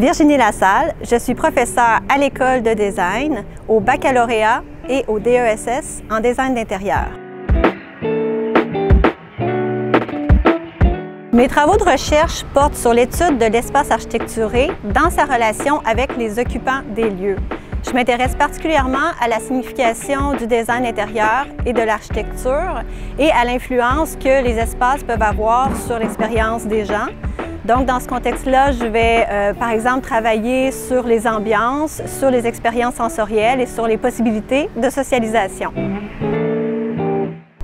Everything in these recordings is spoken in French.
Virginie Lassalle, je suis professeure à l'école de design, au baccalauréat et au DESS en design d'intérieur. Mes travaux de recherche portent sur l'étude de l'espace architecturé dans sa relation avec les occupants des lieux. Je m'intéresse particulièrement à la signification du design intérieur et de l'architecture et à l'influence que les espaces peuvent avoir sur l'expérience des gens. Donc, dans ce contexte-là, je vais, par exemple, travailler sur les ambiances, sur les expériences sensorielles et sur les possibilités de socialisation.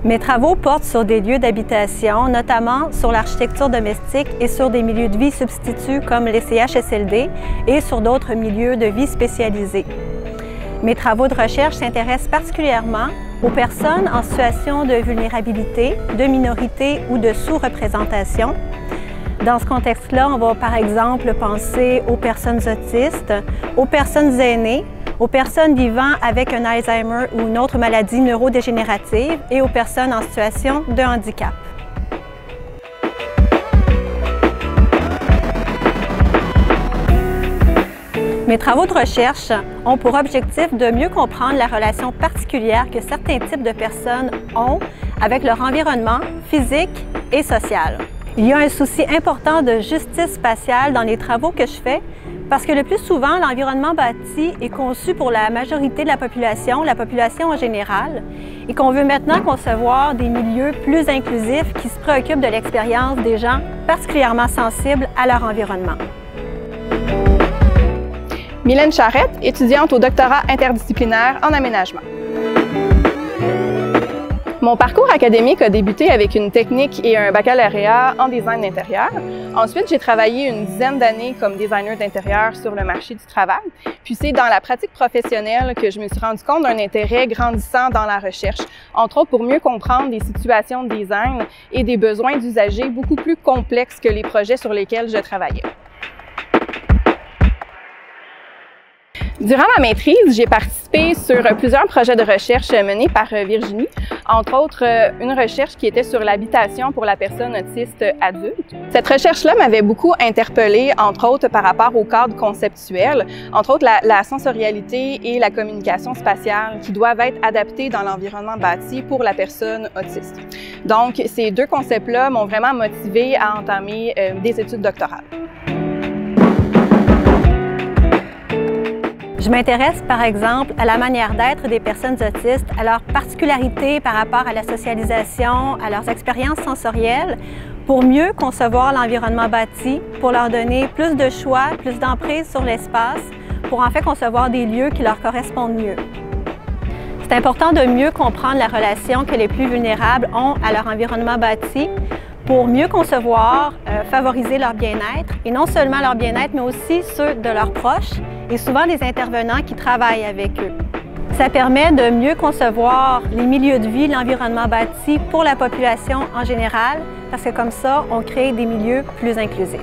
Mes travaux portent sur des lieux d'habitation, notamment sur l'architecture domestique et sur des milieux de vie substituts comme les CHSLD et sur d'autres milieux de vie spécialisés. Mes travaux de recherche s'intéressent particulièrement aux personnes en situation de vulnérabilité, de minorité ou de sous-représentation. Dans ce contexte-là, on va par exemple penser aux personnes autistes, aux personnes aînées, aux personnes vivant avec un Alzheimer ou une autre maladie neurodégénérative et aux personnes en situation de handicap. Mes travaux de recherche ont pour objectif de mieux comprendre la relation particulière que certains types de personnes ont avec leur environnement physique et social. Il y a un souci important de justice spatiale dans les travaux que je fais parce que le plus souvent, l'environnement bâti est conçu pour la majorité de la population en général, et qu'on veut maintenant concevoir des milieux plus inclusifs qui se préoccupent de l'expérience des gens particulièrement sensibles à leur environnement. Mylène Charette, étudiante au doctorat interdisciplinaire en aménagement. Mon parcours académique a débuté avec une technique et un baccalauréat en design d'intérieur. Ensuite, j'ai travaillé une dizaine d'années comme designer d'intérieur sur le marché du travail. Puis c'est dans la pratique professionnelle que je me suis rendu compte d'un intérêt grandissant dans la recherche, entre autres pour mieux comprendre des situations de design et des besoins d'usagers beaucoup plus complexes que les projets sur lesquels je travaillais. Durant ma maîtrise, j'ai participé sur plusieurs projets de recherche menés par Virginie, entre autres une recherche qui était sur l'habitation pour la personne autiste adulte. Cette recherche-là m'avait beaucoup interpellée, entre autres par rapport au cadre conceptuel, entre autres la sensorialité et la communication spatiale qui doivent être adaptées dans l'environnement bâti pour la personne autiste. Donc, ces deux concepts-là m'ont vraiment motivée à entamer des études doctorales. Je m'intéresse par exemple à la manière d'être des personnes autistes, à leurs particularités par rapport à la socialisation, à leurs expériences sensorielles, pour mieux concevoir l'environnement bâti, pour leur donner plus de choix, plus d'emprise sur l'espace, pour en fait concevoir des lieux qui leur correspondent mieux. C'est important de mieux comprendre la relation que les plus vulnérables ont à leur environnement bâti, pour mieux concevoir, favoriser leur bien-être, et non seulement leur bien-être, mais aussi ceux de leurs proches, et souvent des intervenants qui travaillent avec eux. Ça permet de mieux concevoir les milieux de vie, l'environnement bâti pour la population en général, parce que comme ça, on crée des milieux plus inclusifs.